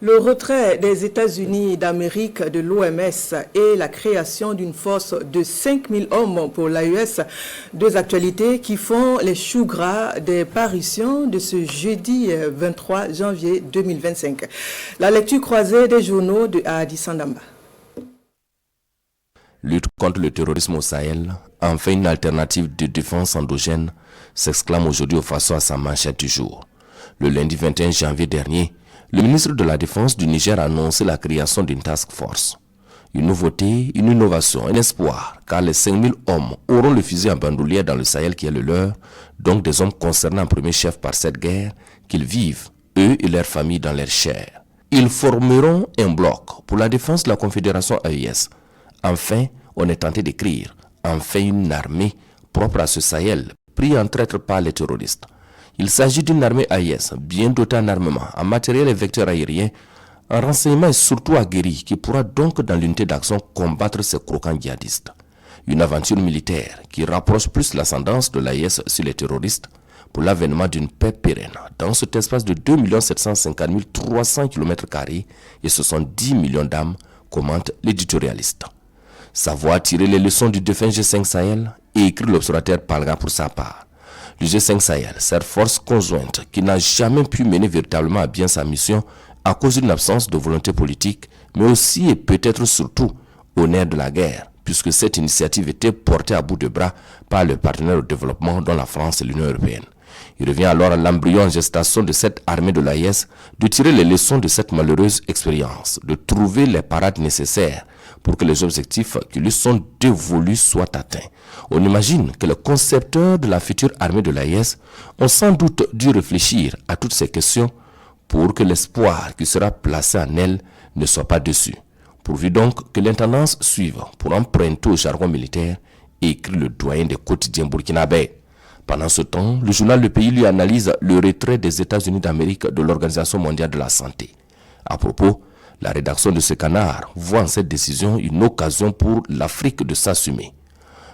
Le retrait des États-Unis d'Amérique de l'OMS et la création d'une force de 5000 hommes pour l'AES, deux actualités qui font les choux gras des parutions de ce jeudi 23 janvier 2025. La lecture croisée des journaux de Addis Ndamba. Lutte contre le terrorisme au Sahel, enfin une alternative de défense endogène, s'exclame aujourd'hui au façon à sa manchette du jour. Le lundi 21 janvier dernier, le ministre de la Défense du Niger a annoncé la création d'une task force. Une nouveauté, une innovation, un espoir, car les 5000 hommes auront le fusil en bandoulière dans le Sahel qui est le leur, donc des hommes concernés en premier chef par cette guerre, qu'ils vivent, eux et leurs familles, dans leur chair. Ils formeront un bloc pour la défense de la Confédération AES. Enfin, on est tenté d'écrire, enfin une armée propre à ce Sahel, pris en traître par les terroristes. Il s'agit d'une armée AES, bien dotée en armement, en matériel et vecteurs aériens, en renseignement et surtout aguerri, qui pourra donc dans l'unité d'action combattre ces croquants djihadistes. Une aventure militaire qui rapproche plus l'ascendance de l'AES sur les terroristes pour l'avènement d'une paix pérenne dans cet espace de 2 750 300 km² et 70 millions d'âmes, commente l'éditorialiste. Savoir tirer les leçons du défunt G5 Sahel et écrire l'observateur Palga pour sa part. Le G5 Sahel, cette force conjointe qui n'a jamais pu mener véritablement à bien sa mission à cause d'une absence de volonté politique, mais aussi et peut-être surtout au nerf de la guerre, puisque cette initiative était portée à bout de bras par le partenaire au développement dont la France et l'Union européenne. Il revient alors à l'embryon en gestation de cette armée de l'AES de tirer les leçons de cette malheureuse expérience, de trouver les parades nécessaires pour que les objectifs qui lui sont dévolus soient atteints. On imagine que les concepteurs de la future armée de l'AES ont sans doute dû réfléchir à toutes ces questions pour que l'espoir qui sera placé en elle ne soit pas déçu. Pourvu donc que l'intendance suive pour emprunter au jargon militaire et écrire le doyen des quotidiens burkinabés. Pendant ce temps, le journal Le Pays lui analyse le retrait des États-Unis d'Amérique de l'Organisation mondiale de la santé. À propos, la rédaction de ce canard voit en cette décision une occasion pour l'Afrique de s'assumer.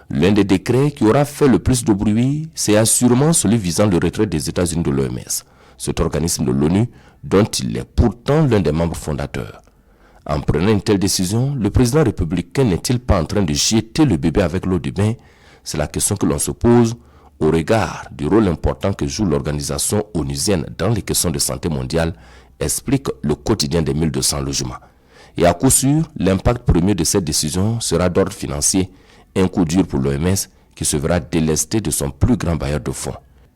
L'un des décrets qui aura fait le plus de bruit, c'est assurément celui visant le retrait des États-Unis de l'OMS, cet organisme de l'ONU dont il est pourtant l'un des membres fondateurs. En prenant une telle décision, le président républicain n'est-il pas en train de jeter le bébé avec l'eau du bain? C'est la question que l'on se pose au regard du rôle important que joue l'organisation onusienne dans les questions de santé mondiale, explique le quotidien des 1200 logements. Et à coup sûr, l'impact premier de cette décision sera d'ordre financier, un coup dur pour l'OMS qui se verra délesté de son plus grand bailleur de fonds.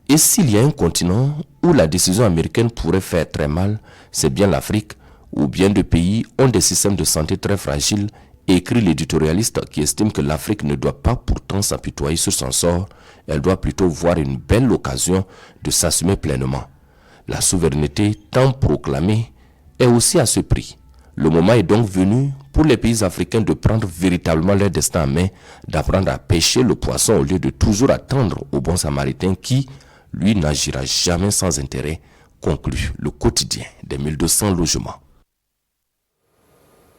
Et s'il y a un continent où la décision américaine pourrait faire très mal, c'est bien l'Afrique, où bien de pays ont des systèmes de santé très fragiles, écrit l'éditorialiste qui estime que l'Afrique ne doit pas pourtant s'apitoyer sur son sort, elle doit plutôt voir une belle occasion de s'assumer pleinement. La souveraineté tant proclamée est aussi à ce prix. Le moment est donc venu pour les pays africains de prendre véritablement leur destin en main, d'apprendre à pêcher le poisson au lieu de toujours attendre au bon samaritain qui, lui, n'agira jamais sans intérêt, conclut le quotidien des 1200 logements.